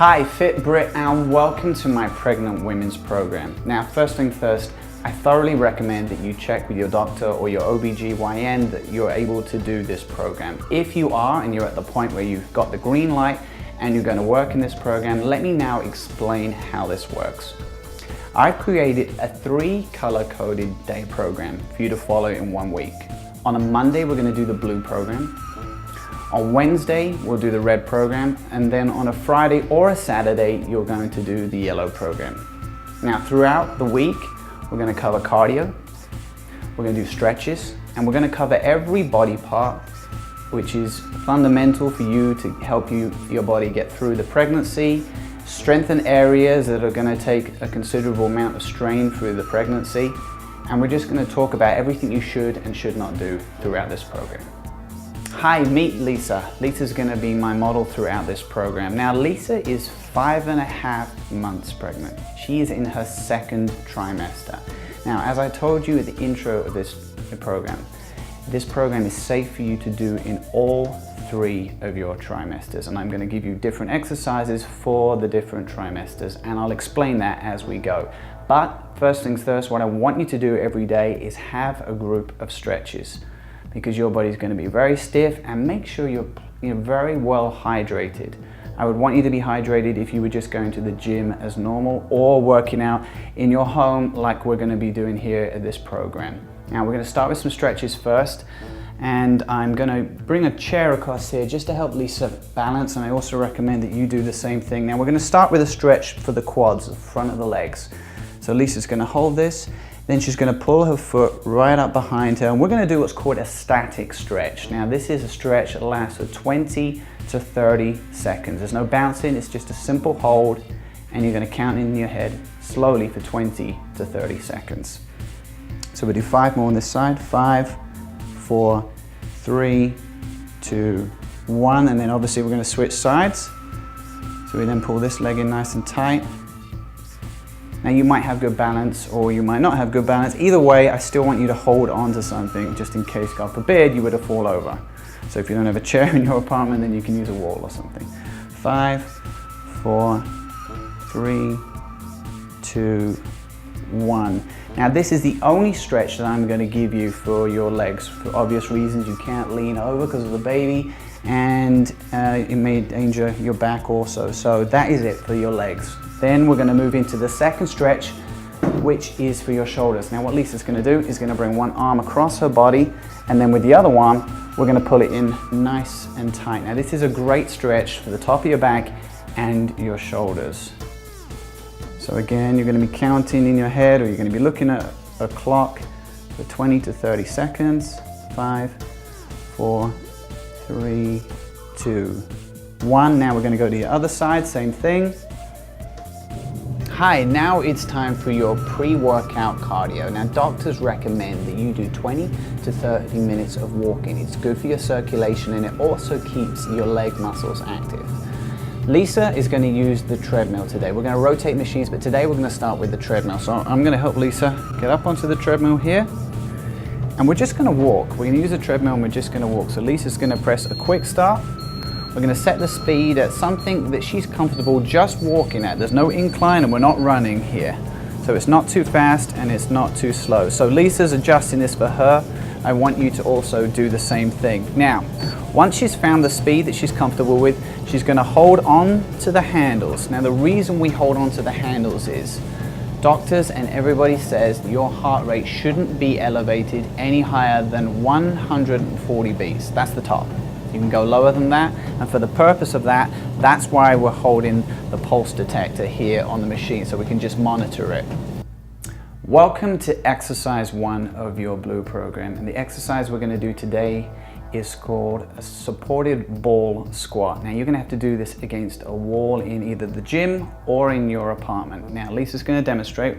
Hi, FitBrit, and welcome to my pregnant women's program. Now, first thing first, I thoroughly recommend that you check with your doctor or your OBGYN that you're able to do this program. If you are and you're at the point where you've got the green light and you're going to work in this program, let me now explain how this works. I've created a 3 color-coded day program for you to follow in 1 week. On a Monday, we're going to do the blue program. On Wednesday, we'll do the red program, and then on a Friday or a Saturday, you're going to do the yellow program. Now, throughout the week, we're going to cover cardio, we're going to do stretches, and we're going to cover every body part, which is fundamental for you to help your body get through the pregnancy, strengthen areas that are going to take a considerable amount of strain through the pregnancy, and we're just going to talk about everything you should and should not do throughout this program. Hi, meet Lisa. Lisa's going to be my model throughout this program. Now, Lisa is 5.5 months pregnant. She is in her 2nd trimester. Now, as I told you at the intro of this program is safe for you to do in all 3 of your trimesters, and I'm going to give you different exercises for the different trimesters, and I'll explain that as we go. But first things first, what I want you to do every day is have a group of stretches, because your body's going to be very stiff, and make sure you're very well hydrated. I would want you to be hydrated if you were just going to the gym as normal or working out in your home like we're going to be doing here at this program. Now, we're going to start with some stretches first, and I'm going to bring a chair across here just to help Lisa balance, and I also recommend that you do the same thing. Now, we're going to start with a stretch for the quads, the front of the legs. So Lisa's going to hold this. Then she's going to pull her foot right up behind her, and we're going to do what's called a static stretch. Now, this is a stretch that lasts for 20 to 30 seconds. There's no bouncing, it's just a simple hold, and you're going to count in your head slowly for 20 to 30 seconds. So we'll do 5 more on this side. 5, 4, 3, 2, 1, and then obviously we're going to switch sides. So we then pull this leg in nice and tight. Now, you might have good balance or you might not have good balance. Either way, I still want you to hold on to something just in case, God forbid, you were to fall over. So if you don't have a chair in your apartment, then you can use a wall or something. 5, 4, 3, 2, 1. Now, this is the only stretch that I'm going to give you for your legs. For obvious reasons, you can't lean over because of the baby, and it may endanger your back also. So that is it for your legs. Then we're going to move into the 2nd stretch, which is for your shoulders. Now, what Lisa's going to do is going to bring one arm across her body, and then with the other one, we're going to pull it in nice and tight. Now, this is a great stretch for the top of your back and your shoulders. So again, you're going to be counting in your head, or you're going to be looking at a clock for 20 to 30 seconds. 5, 4, 3, 2, 1. Now we're going to go to the other side, same thing. Hi, now it's time for your pre-workout cardio. Now, doctors recommend that you do 20 to 30 minutes of walking. It's good for your circulation, and it also keeps your leg muscles active. Lisa is going to use the treadmill today. We're going to rotate machines, but today we're going to start with the treadmill. So I'm going to help Lisa get up onto the treadmill here, and we're just going to walk. We're going to use the treadmill and we're just going to walk. So Lisa's going to press a quick start. We're going to set the speed at something that she's comfortable just walking at. There's no incline and we're not running here. So it's not too fast and it's not too slow. So Lisa's adjusting this for her. I want you to also do the same thing. Now, once she's found the speed that she's comfortable with, she's going to hold on to the handles. Now, the reason we hold on to the handles is doctors and everybody says your heart rate shouldn't be elevated any higher than 140 beats. That's the top. You can go lower than that, and for the purpose of that, that's why we're holding the pulse detector here on the machine, so we can just monitor it. Welcome to exercise 1 of your blue program, and the exercise we're going to do today is called a supported ball squat. Now, you're going to have to do this against a wall in either the gym or in your apartment. Now, Lisa's going to demonstrate.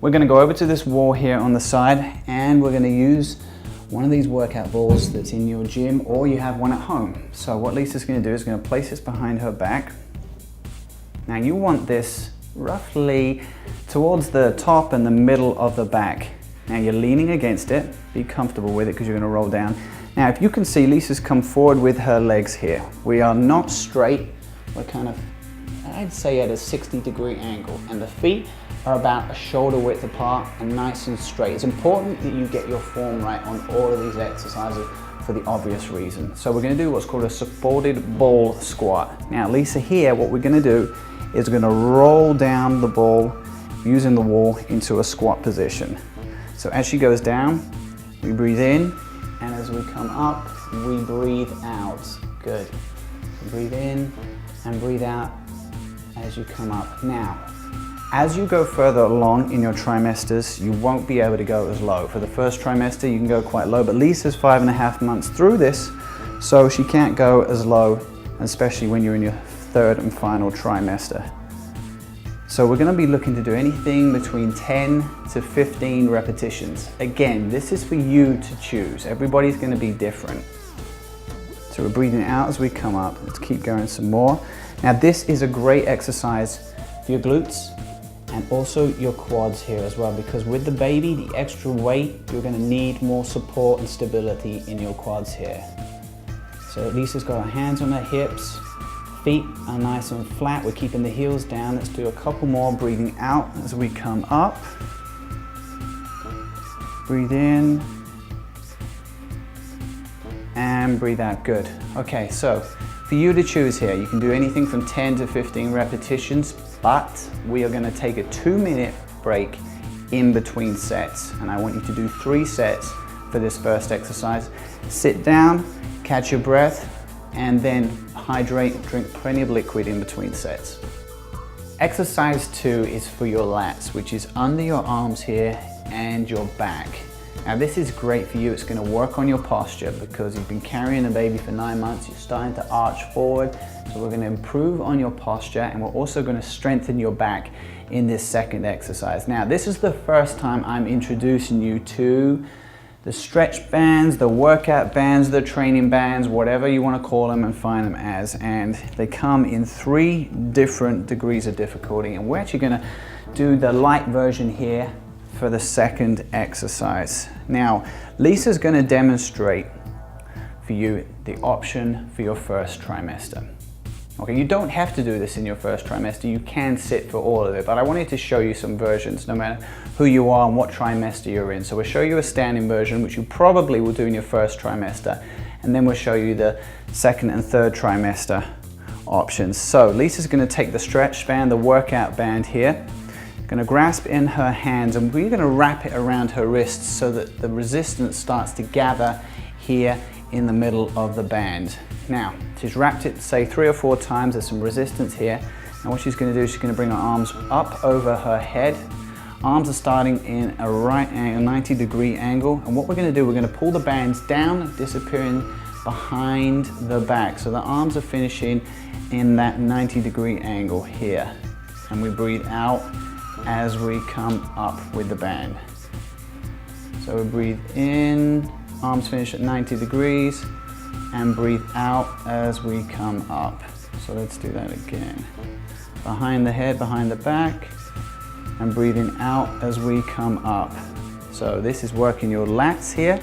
We're going to go over to this wall here on the side, and we're going to use one of these workout balls that's in your gym, or you have one at home. So what Lisa's going to do is going to place this behind her back. Now, you want this roughly towards the top and the middle of the back. Now, you're leaning against it. Be comfortable with it because you're going to roll down. Now, if you can see, Lisa's come forward with her legs here. We are not straight. We're kind of I'd say at a 60-degree angle, and the feet are about a shoulder width apart and nice and straight. It's important that you get your form right on all of these exercises for the obvious reason. So we're going to do what's called a supported ball squat. Now Lisa here, what we're going to do is we're going to roll down the ball using the wall into a squat position. So as she goes down, we breathe in, and as we come up, we breathe out. Good. Breathe in and breathe out as you come up. Now, as you go further along in your trimesters, you won't be able to go as low. For the first trimester, you can go quite low, but Lisa's 5.5 months through this, so she can't go as low, especially when you're in your third and final trimester. So we're going to be looking to do anything between 10 to 15 repetitions. Again, this is for you to choose. Everybody's going to be different. So we're breathing out as we come up. Let's keep going some more. Now this is a great exercise for your glutes and also your quads here as well, because with the baby, the extra weight, you're going to need more support and stability in your quads here. So Lisa's got her hands on her hips. Feet are nice and flat. We're keeping the heels down. Let's do a couple more, breathing out as we come up. Breathe in and breathe out. Good. Okay, so for you to choose here, you can do anything from 10 to 15 repetitions, but we are going to take a 2-minute break in between sets, and I want you to do 3 sets for this first exercise. Sit down, catch your breath, and then hydrate, drink plenty of liquid in between sets. Exercise 2 is for your lats, which is under your arms here and your back. Now this is great for you. It's going to work on your posture because you've been carrying a baby for 9 months, you're starting to arch forward. So we're going to improve on your posture, and we're also going to strengthen your back in this second exercise. Now this is the first time I'm introducing you to the stretch bands, the workout bands, the training bands, whatever you want to call them and find them as, and they come in 3 different degrees of difficulty, and we're actually going to do the light version here for the second exercise. Now Lisa's going to demonstrate for you the option for your first trimester. Okay, you don't have to do this in your first trimester, you can sit for all of it, but I wanted to show you some versions no matter who you are and what trimester you're in. So we'll show you a standing version, which you probably will do in your first trimester, and then we'll show you the second and third trimester options. So Lisa's going to take the stretch band, the workout band here, going to grasp in her hands, and we're going to wrap it around her wrists so that the resistance starts to gather here in the middle of the band. Now, she's wrapped it, say 3 or 4 times, there's some resistance here. And what she's going to do is she's going to bring her arms up over her head. Arms are starting in a 90-degree angle. And what we're going to do, we're going to pull the bands down, disappearing behind the back. So the arms are finishing in that 90-degree angle here. And we breathe out as we come up with the band. So we breathe in, arms finish at 90 degrees, and breathe out as we come up. So let's do that again. Behind the head, behind the back, and breathing out as we come up. So this is working your lats here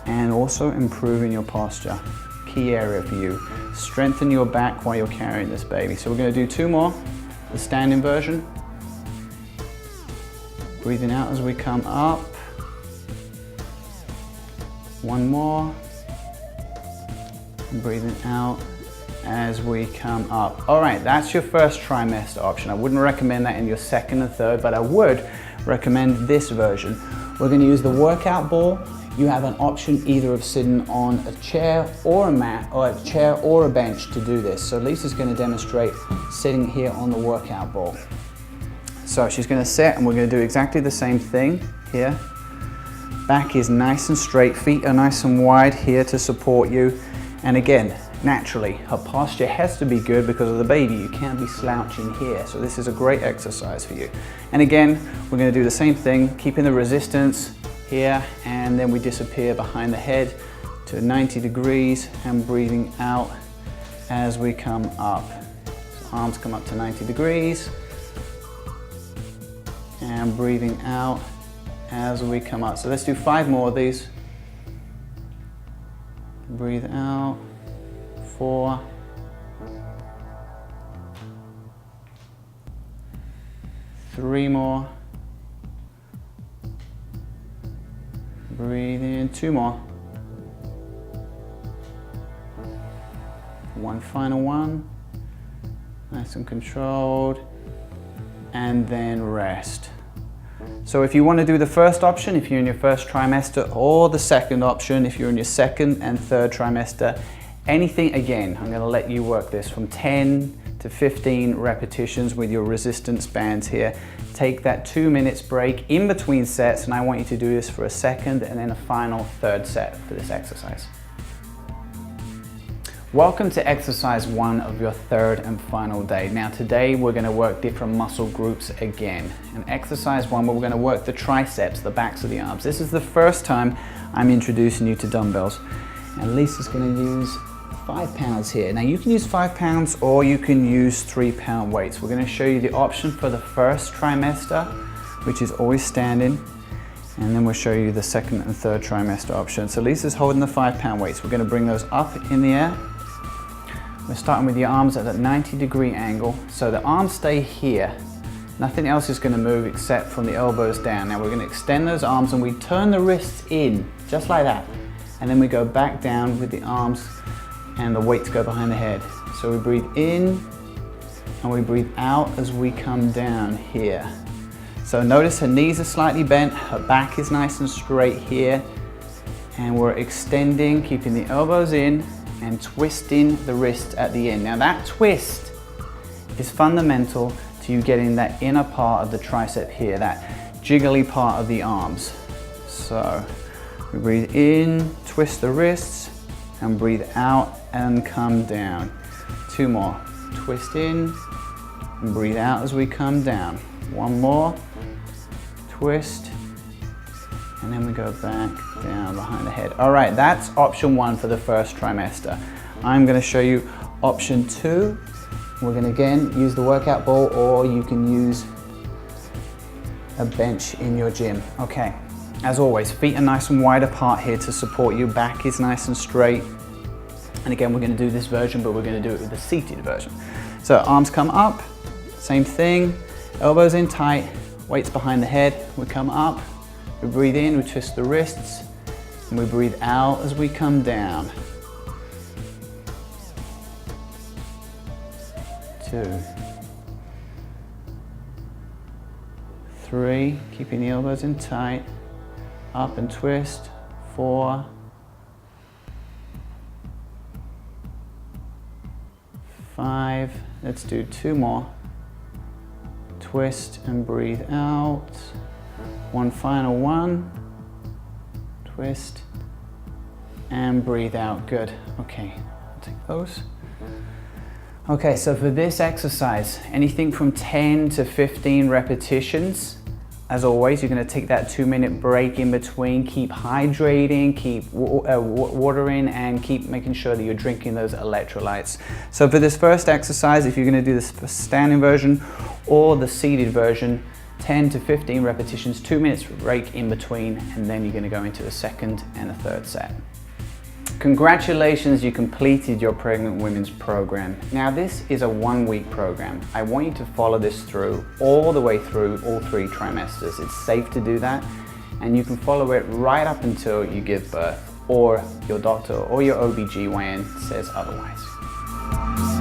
and also improving your posture. Key area for you. Strengthen your back while you're carrying this baby. So we're going to do 2 more, the standing version. Breathing out as we come up. 1 more. And breathing out as we come up. All right, that's your first trimester option. I wouldn't recommend that in your second and third, but I would recommend this version. We're going to use the workout ball. You have an option either of sitting on a chair or a mat, or a chair or a bench to do this. So Lisa's going to demonstrate sitting here on the workout ball. So she's going to sit, and we're going to do exactly the same thing here. Back is nice and straight, feet are nice and wide here to support you. And again, naturally, her posture has to be good because of the baby. You can't be slouching here. So this is a great exercise for you. And again, we're going to do the same thing, keeping the resistance here, and then we disappear behind the head to 90 degrees and breathing out as we come up. So arms come up to 90 degrees and breathing out as we come up. So let's do 5 more of these. Breathe out. 4, 3 more. Breathe in, 2 more. One final one. Nice and controlled. And then rest. So if you want to do the first option, if you're in your first trimester, or the second option, if you're in your second and third trimester, anything, again, I'm going to let you work this from 10 to 15 repetitions with your resistance bands here. Take that 2 minutes break in between sets, and I want you to do this for a second and then a final third set for this exercise. Welcome to exercise 1 of your third and final day. Now today we're going to work different muscle groups again. In exercise 1, we're going to work the triceps, the backs of the arms. This is the first time I'm introducing you to dumbbells. And Lisa's going to use 5 pounds here. Now you can use 5 pounds or you can use 3-pound weights. We're going to show you the option for the first trimester, which is always standing. And then we'll show you the second and third trimester option. So Lisa's holding the 5-pound weights. We're going to bring those up in the air. We're starting with your arms at that 90-degree angle. So the arms stay here. Nothing else is going to move except from the elbows down. Now we're going to extend those arms and we turn the wrists in, just like that. And then we go back down with the arms and the weights go behind the head. So we breathe in and we breathe out as we come down here. So notice her knees are slightly bent, her back is nice and straight here. And we're extending, keeping the elbows in, and twisting the wrist at the end. Now that twist is fundamental to you getting that inner part of the tricep here, that jiggly part of the arms. So we breathe in, twist the wrists, and breathe out and come down. 2 more. Twist in and breathe out as we come down. 1 more. Twist. And then we go back down behind the head. All right, that's option 1 for the first trimester. I'm going to show you option 2. We're going to again use the workout ball, or you can use a bench in your gym. Okay, as always, feet are nice and wide apart here to support you. Back is nice and straight. And again, we're going to do this version, but we're going to do it with the seated version. So arms come up, same thing, elbows in tight, weights behind the head. We come up. We breathe in, we twist the wrists, and we breathe out as we come down. 2, 3, keeping the elbows in tight, up and twist. 4, 5, let's do 2 more. Twist and breathe out. 1 final one. Twist and breathe out. Good. Okay, I'll take those. Okay, so for this exercise, anything from 10 to 15 repetitions. As always, you're going to take that 2-minute break in between. Keep hydrating, keep watering, and keep making sure that you're drinking those electrolytes. So for this first exercise, if you're going to do this standing version or the seated version, 10 to 15 repetitions, 2 minutes break in between, and then you're going to go into the second and a third set. Congratulations, you completed your Pregnant Women's program. Now this is a 1-week program. I want you to follow this through all the way through all 3 trimesters. It's safe to do that, and you can follow it right up until you give birth or your doctor or your OBGYN says otherwise.